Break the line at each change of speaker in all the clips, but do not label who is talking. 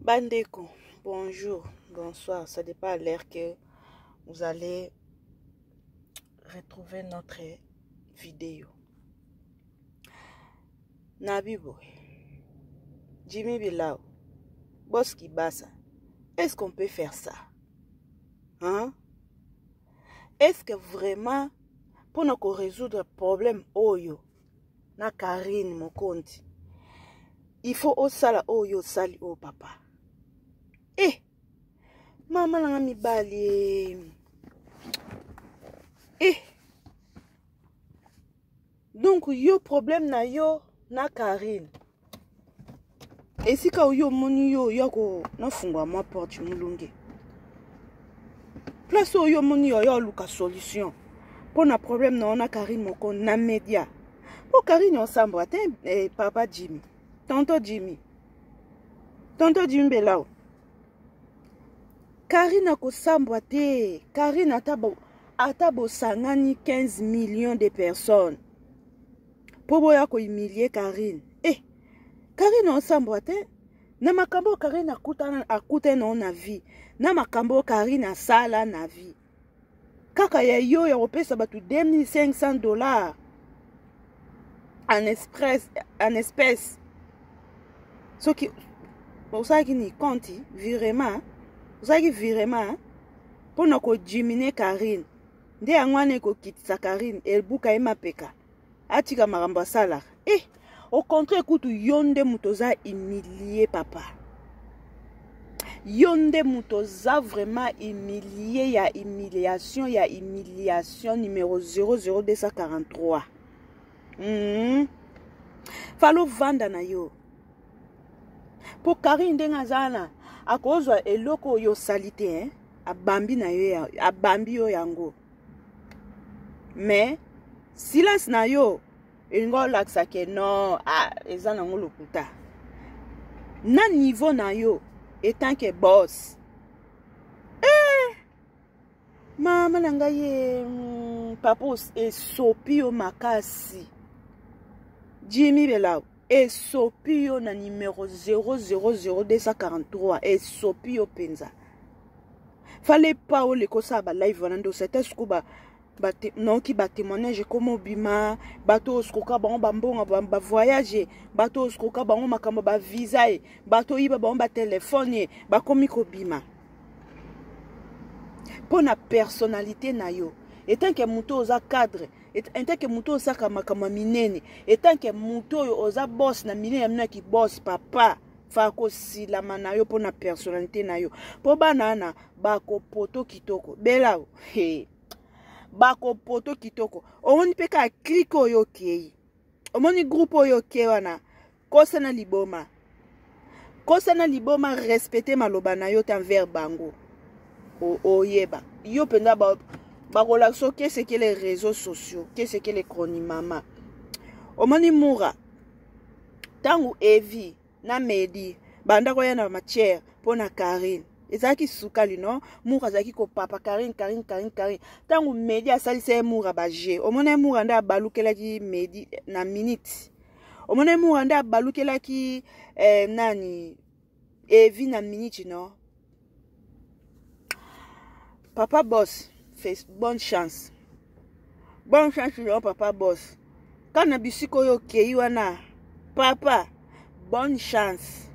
Bandeko, bonjour, bonsoir, ça dépend à l'heure que vous allez retrouver notre vidéo. Nabibo, Jimmy Bilao, Boski Bassa, est-ce qu'on peut faire ça? Hein? Est-ce que vraiment, pour nous résoudre le problème Oyo, na Karine Mokonti, il faut au sala Oyo sali au papa? Maman n'a mis bali. Donc yo problème na yo na Karine. Et si ka yo moni yo ko na fungwa ma porte mulunge. Place yo moni yo luka solution. Pour na problème na Karine moko na media. Pour Karine ensemble papa Jimmy. Tonton Jimmy Belao. Karine ko sambwa te. Karine atabo sangani 15 millions de personnes. Pour ya ko humilier Karine. Karine ensemble te. Na makambo Karine akute na vie. Na makambo Karine asala na vie. Kaka ya yo ya opesa batu $2,500 en espèces. Ce qui vous savez ni compte virement. Vous savez virement pour nous diminuer Karine. Nde angwane ko kitisa Karine elbuka ema peka. Atika maramba sala. Au contraire kutu yonde mutoza humilié papa. Yonde mutoza vraiment humilié, ya humiliation numéro 00243. Falo vanda na yo. Pour Karine dengazana akozwa eloko yo salite abambi na yo abambi yo yango. Mais silence na yo ingo laksa ke non ezana ngolokuta. Na niveau na yo etant que boss. Mama nanga ye papos esopio makasi. Jimmy Belao esopio na numéro 00243 esopio penza. Fallait pas au lekosa ba live vanando c'était scuba non qui ba témoignage comme bima bato skoka ba mbonga ba voyage bato skoka ba makambo ba visa bato iba ba téléphone ba komi ko bima. Pour na personnalité na yo etant que muto oza cadre etant que muto oza kama minene etant que muto oza boss na minene amna ki boss papa fako silama na yo pour na personnalité na yo po banana bako poto kitoko Belao bako poto kitoko omoni peka click oyo kei omoni groupe oyo kei wana kosa na liboma respecter maloba na yo envers bango oyeba yo penda bakolakso qu'est-ce que les réseaux sociaux, qu'est-ce que les chronimama. Omoni Moura tangu Evi na Medi banda ko yana matière pona Karine ezaki sukali no Moura zaki ko papa Karine tangu Medi asalise Moura baje omoni Moura nda balukela ki Medi na minute omoni Moura nda balukela ki nani Evi na minute no. Papa boss, bonne chance. Bonne chance, papa boss. Quand na bisiko yo kei wana, papa, bonne chance.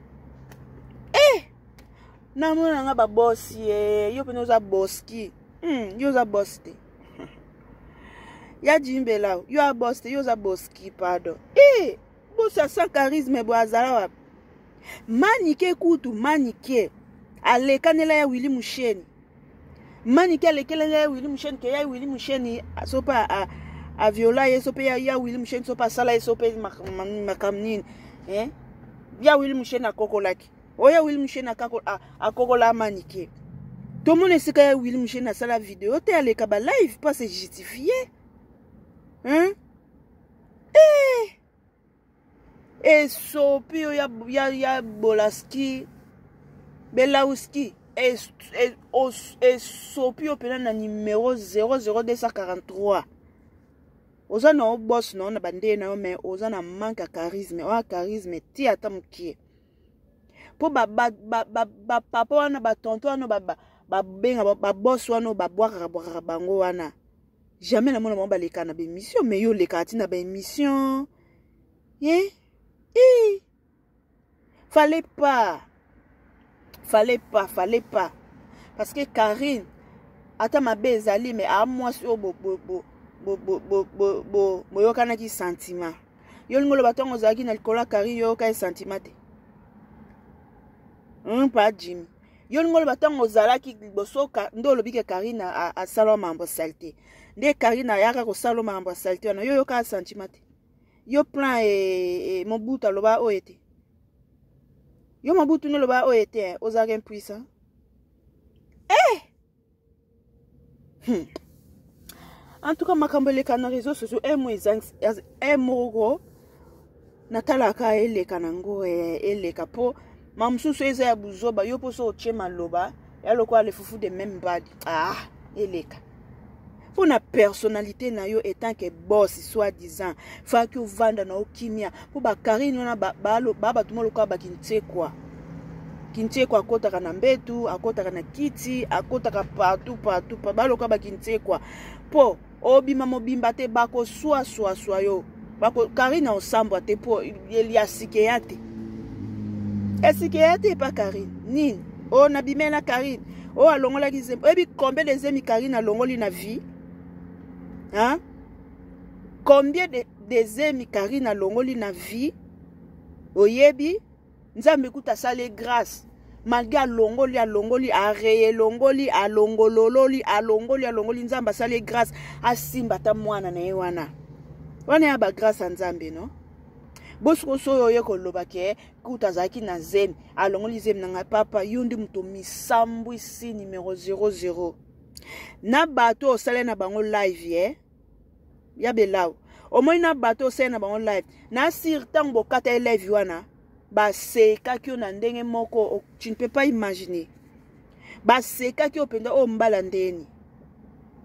Na mona nga ba boss yo peno za boski. Yo za boss te. Ya Jimbela, yo a boss te, yo za boski, pardon. Boss a sans charisme bo azala wa. Manike kutu, manike. Ale kanela ya Willy Musheni. Manike lekele Willy Musheni ke ya Willy Musheni sopa a viola ye sopa ya Willy Musheni sopa sala ye sopa makamnin ya Willy Musheni akokolaki oya Willy Musheni akokola manike tout le monde sait que Willy Musheni a sala vidéo te aleka ba live pas se justifier sopi ya Bolaski Belauski sopio pena na numéro 00243. Oza na boss na bande na mais oza na manque charisme. Charisme ti ata mukie. po papa wana batonto wana babenga babosi wana babwakaka bango wana jamais na mona bango baleka na bémission mais yo leka ati na bémission fallait pas parce que Karine ata mabe ezali mais a mwasi o boyokanaki sentiment yo lingo loba ntongo ozalaki na likolo ya Karine yoyoka sentiment te pa Jimmy yo lingo loba ntongo ozalaki liboso nde olobi ke Karine asala mambo sale te nde Karine ayaka kosala mambo sale te wana yo yoka sentiment te yo plan Mobutu aloba oyo te yo Mobutu ne loba oyo te ozalaki impuissant en tout cas makambo eleka na réseaux sociaux moko natalaka eleka nango eleka po mamususu eza ya buzoba yo poso otie maloba ya lokola lefufu de même badi eleka pour na personnalité na yo étant que boss soi-disant faki ovanda na okimia po bakarine wana batuma lokola bakintiekwa kintiekwa akotaka na mbetu akotaka na kiti akotaka partout balokola bakintiekwa po obima mobimba te bakoswaswaswa yo Karine osambwa te po eliasikeya te esikeya te pa Karine nini o nabimela Karine o alongolaki zembe oyebi combien de zemi Karine alongoli na vie combien de zemi Karine alongoli na vie oyebi nzambe kuta sale grâce malgré alongoli areye longoli alongoli nzambe sale grâce asimba ta mwana na ye wana ya ba grâce a nzambe no bosko so yo koloba ke kuta zaki na zemi alongoli zemi na papa yundi muto misambu isi numéro 00 na bato osale na bango live ya belaw omoi na bato osale na bango live na sirtang bokata live wana basekaki yo na ndenge moko tu ne peux pas imaginer basekaki yo penda o mbala ndeni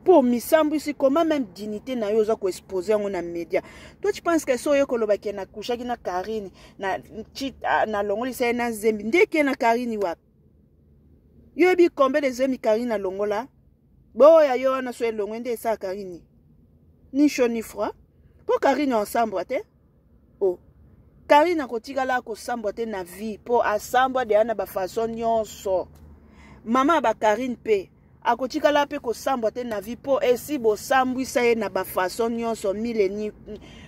pour misambu ici comment même dignité na yo za ko exposer yango na média toi tu penses que so yo koloba ke na kushaki na Karine na longoli sa na zembi ndeke na Karine wa yo bi combien de zemi Karine na longola boya yo na so elongo nde sa Karine ni chaud ni froid pour Karine ensemble te Karine akotikala kosambwa te na vie po asambwa de ana ba façon nyonso mama ba Karine pe akotikala pe kosambwa te na vie po esi bo sambwisa ye na ba façon nyonso mileni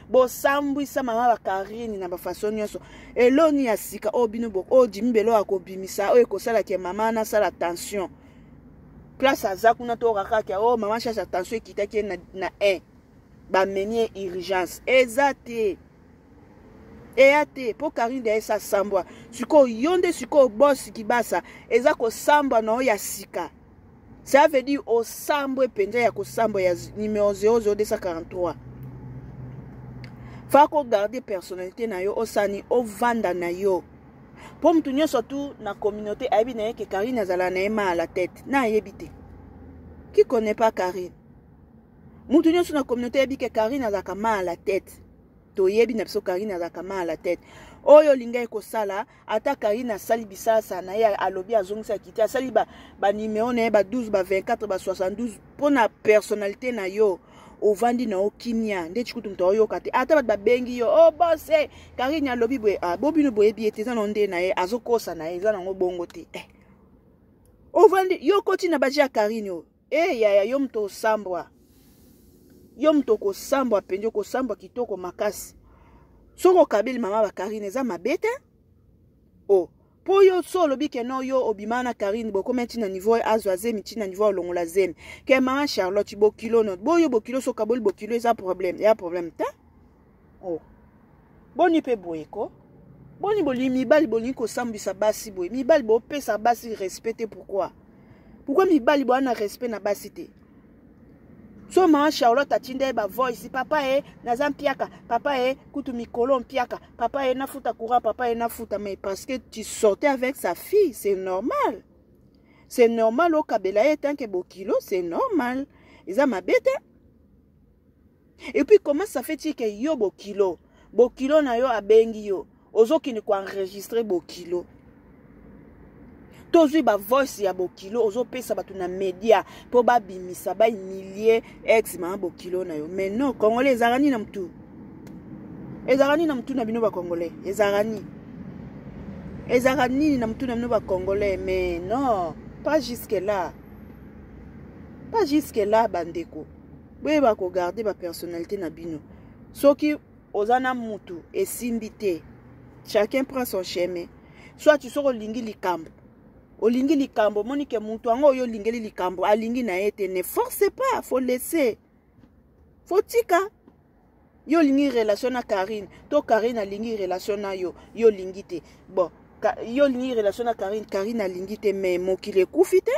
bo sambwisa mama ba Karine na ba façon nyonso eloni ya sika bino boko jimbelo akobimisa o ekosala ke mama na sala attention place azakuna to rakaka mama cherche attention kitaki na ba menie urgence ezate po Karine de sa sambwa siko yonde siko boss kibasa eza ko sambwa no ya sika ça veut dire au sambwe penja ya ko sambwa ya numéro 00243 fa ko garder personnalité na yo osani ovanda na yo po mtu nyonso tu na communauté ayebi na ye ke Karine azala na ema à la tête na yebite qui connaît pas Karine mtu nyonso na communauté ayebi ke Karine azaka ma à la tête toyebi na biso Karine azaka ma à la tête oyo linga ekosala ata Karine asali bisasa na ye alobi azongisa kiti asali ba numéro na ye ba 12 ba 24 ba 72 pona personnalité na yo ovandi na okimia nde chikutu mto oyoka te ata ba bengi yo boss Karine alobi boye bobino boyebi ete za nonde na ye azokosa na ye za nango bongo te ovandi yo koti na baji ya Karine yo ya yo mto sambwa yo mto ko sambwa penjo ko sambwa kitoko makasi soko kabili mama ba Karine za mabete po yo solo bike no yo obimana Karine boko meti na niveau azwa zemi ti na niveau longola zemi ke mama Charlotte bo kilo no bo yo bo kilo so kaboli bo kilo eza problème ya problème ta boni pe boyeko boni boli mibali boli ko sambisa basi boy mibali bo pesa basi respecter pourquoi mibali bo na respect na basi te so mama Charlotte atinde ba voice papa naza mpiaka papa kutu mikolo mpiaka papa nafuta courant papa nafuta mais parce que tu sortais avec sa fille c'est normal au kabela tant que bokilo c'est normal eza mabete et puis comment ça fait que yo bokilo na yo abengi yo ozokini ko enregistrer bokilo tozwi ba voice ya bokilo ozopesa bato na media po babimisa ba humilier ex ma bokilo na yo. Mais non, congolais ezalani na mtu. Ezalani na mtu na bino ba congolais. Ezalani na mtu na bino ba congolais. Mais non, pas jusque là. Pas jusque là bandeko. Boye ba ko garder ba personnalité na bino. Soki ozana mutu esimbite. Chacun prend son chemin. Soit tu sors olingi likambo. Olingi likambo monike mutu ango yo lingeli likambo alingi na ete ne force pas, faut laisser. Faut tika. Yo lingi relation na Karine, to Karine alingi relation na yo lingite. Bon, yo lingi relation na Karine alingite mais mokile kufite.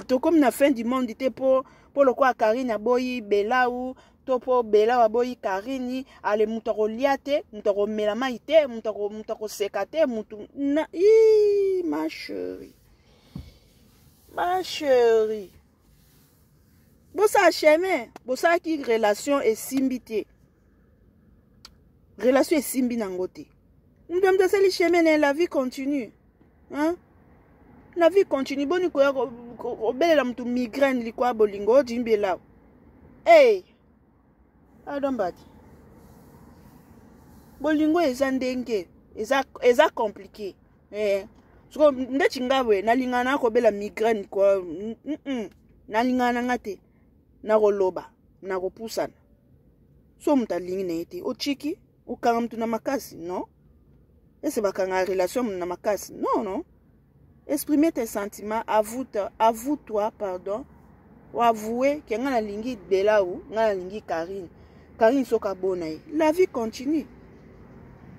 To comme na fin du monde te pour le quoi Karine aboyi bela ou to po bela aboyi Karine ale mutako liate mutako melama ite mutako sekate mutu na ma chérie bosa chemin bosa ki relation et simbité relation et simbi nangote ndemde seli chemin et la vie continue hein. La vie continue. Boni ko obelela mtu migraine likwa bolingo jimbe la. Hey. Adombati. Bolingo eza ndenge. Eza compliqué. So ndeti ngabwe nalingana ko bela migraine ko nalingana ngate na koloba na kopusana. So mutalingi na ete ochiki ukanga mtu na makasi non? Ese bakanga relation na makasi non. Exprimer tes sentiments, avoue-toi, pardon, ou avouer que ngana lingi bela ou ngana lingi Karine. Karine soka bonaye. La vie continue.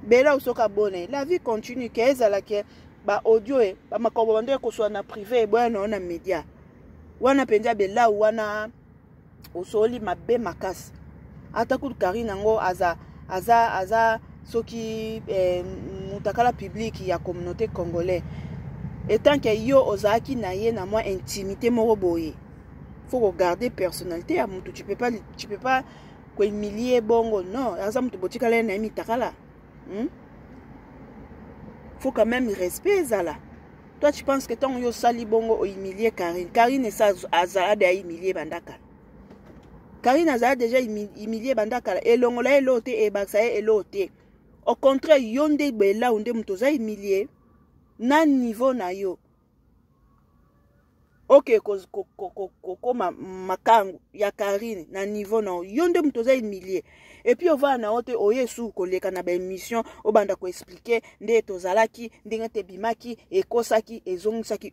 Bela ou soka bonaye. La vie continue. Que ezala ke ba audio e ba makobonde ko so na privé e boya na media. Wana penja bela ou wana osoli mabe makasi. Ata ku Karine ngo aza soki mutakala public ya communauté congolaise. Et tant que yo ozaki na ye na moi intimité moko boye. Faut regarder personnalité à mutu, tu peux pas ko humilier bongo non, aza mutu botika la na mi takala. Faut quand même respect zala. Toi tu penses que ton yo sali bongo o humilier Karine. Karine ça azala de humilier bandaka. Karine azala déjà humilier bandaka et longola elote e baksa elote. Au contraire yonde bela onde mutu za humilier. Na niveau na yo. Ok, koma makangu ya Karine na niveau na yonde mtoza humilier. Et puis on va na ote oyesu koleka na ba émission obanda ko expliquer nde tozalaki ndenge te bimaki ekosaki ezongisaki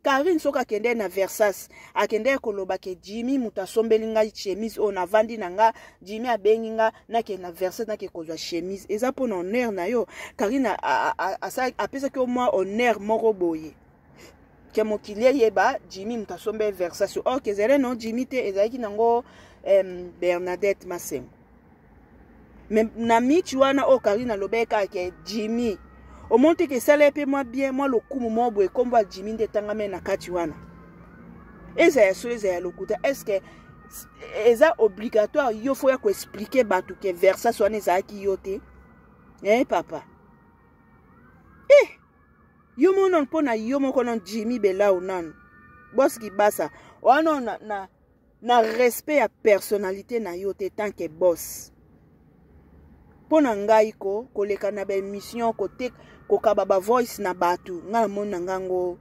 Karine soka kende na Versace akende koloba ke Jimmy mutasombeli nga chemise na vandi nanga Jimmy abengi nga na ke na Versace na ke kozwa chemise eza pona honneur na yo. Karine apesa ke au moins honneur moko boye. Que mokilier yeba Jimmy mutasombe Versace que zere non Jimmy te ezaki nango Bernadette Masengo. Mais na michi wana Karine lobeka ke Jimmy au monte que ça lepe moi bien moi le kumu mo boye komba Jimmy de tangame na kati wana eza ya so eza ya lokuta. Est-ce que eza obligatoire yo faut ya ko expliquer batu ke Versace wana ezaki yote papa yo monon pona yo moko non Jimmy bela unan boss ki basa wana na respect ya personnalité na yo te tant que boss pona ngai ko koleka na ba émission côté ko kababa voice na batu nga mona ngango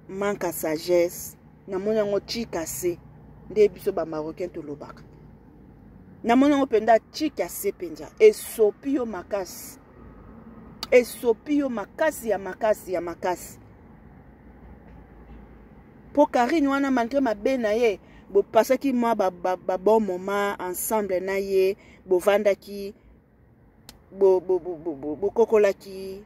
manka sagesse na mona ngo chika se nde biso ba marocain to lobaka na mona ngo penda chika se penja esopio makasi esopio makasi ya makasi. Po Karine wana malgré ma be na ye bo pasaki moi ba bon moment ensemble na ye bo vandaki bo kokolaki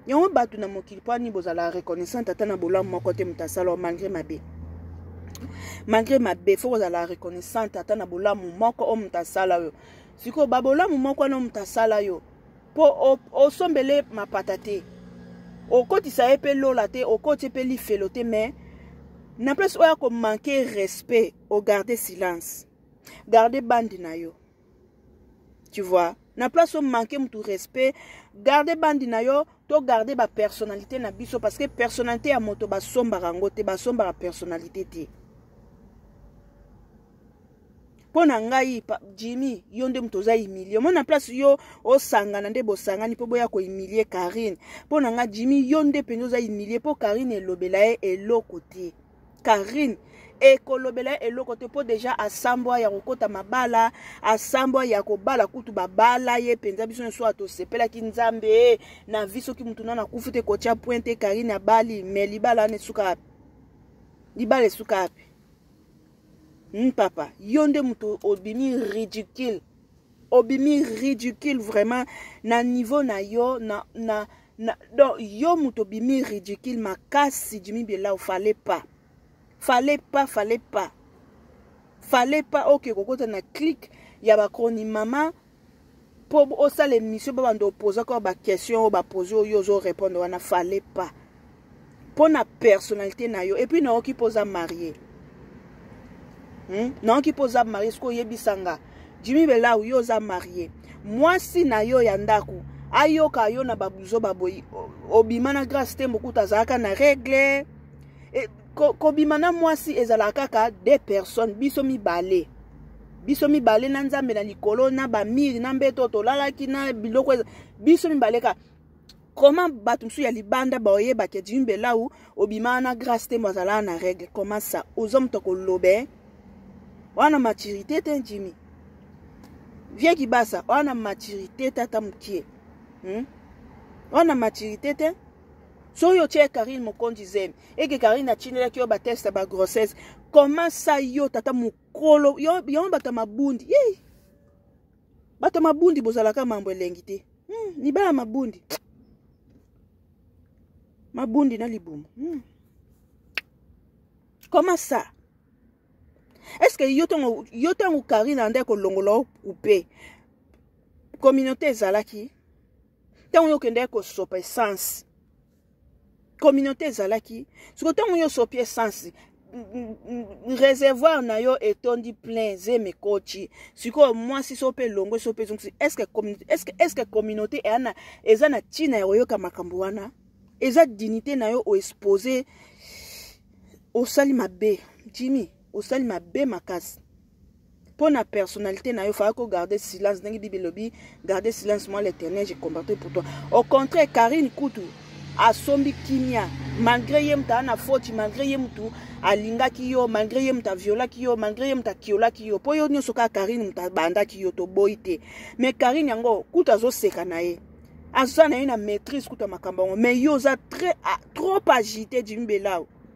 Yon batu na mokili po ni bozala reconnaissant tata na bola moko te mutasala malgré ma be. Malgré ma be faut bozala reconnaissant tata na bola moko o mutasala yo. Siko babola moko na mutasala yo. Po o sombele ma patate. O koti sa epe lola te, o koti epe li felote mais na place oya ko manquer respect, o garder silence. Garder bandi na yo. Tu vois, na place o manquer mutu respect, garder bandi na yo to garder ba personnalité na biso parce que personnalité ya moto ba somba rango te ba somba la personnalité te. Pona ngai Jimmy yo nde muto za humilier mona place yo osanga na nde bosanga ni po boya ko humilier Karine. Pona nga Jimmy yo nde penzo za humilier po Karine elobela ye eloko te. Karine ekolobela eloko te po déjà asambwa ya kokota mabala asambwa ya kobala kutu babala ye penza biso nso atosepela ki nzambe na viso ki mutu na kufute kotia pointe Karine abali me libala ne suka libala suka api. Papa yonde mutu obimi ridicule vraiment na niveau na yo na donc yo mutu obimi ridicule makasi Jimmy Bela fallait pas ok kokota na clic ya ba kroni mama po osa l'émission ba bando poser ko ba question ba poser yo zo répondre wana fallait pas pour na personnalité na yo et puis na ki posa marié non ki posa marié sko yebisanga Jimmy Bela yo za marié moi si na yo ya ndaku ayoka yo na babuzo baboyi obima na grâce te mokuta zaka na règle kobimana mwasi ezala kaka des personnes biso mibale na nzambe na likolo na bamiri na mbeto tolalaki na biloko biso mibale ka comment bato msu ya libanda baoyeba ke Jimmy Bela obimana na grâce te mwazala na règle comment ça ozom to kolobe wana maturité te Jimmy viens kibasa wana maturité tata mukie wana maturité te so yo tche Karine mokondi zem et que Karine a chinela ki yo ba test ba grossesse comment ça yo tata mukolo yo bata mabundi bata mabundi bozalaka mambo elengi te ni ba mabundi na libumu comment ça est-ce que yo tango Karine ande ko longola coupé communauté ezalaki tango yo kende ko sopa essence communauté ezalaki siko tango yo sopi essence réservoir na yo etondi plein zeme kochi siko moi si sope longo sope zongi est-ce que communauté eza na tina yo ka makambo wana eza dignité na yo o exposer au sali mabe Jimmy au sali mabe makasi pour na personnalité na yo fa ko garder silence ngi bibelobi garder silence moi l'Éternel j'ai combattu pour toi au contraire Karine Kutu asombi kimia malgré yem ta na faute malgré yem tu alinga ki yo malgré yem ta viola ki yo malgré yem ta kiola ki yo po yo nyoso ka Karine muta banda ki yo to boite mais Karine yango kuta zo seka na ye azana ina maîtrise kuta makambo mais yo za trop agité Jimmy Bela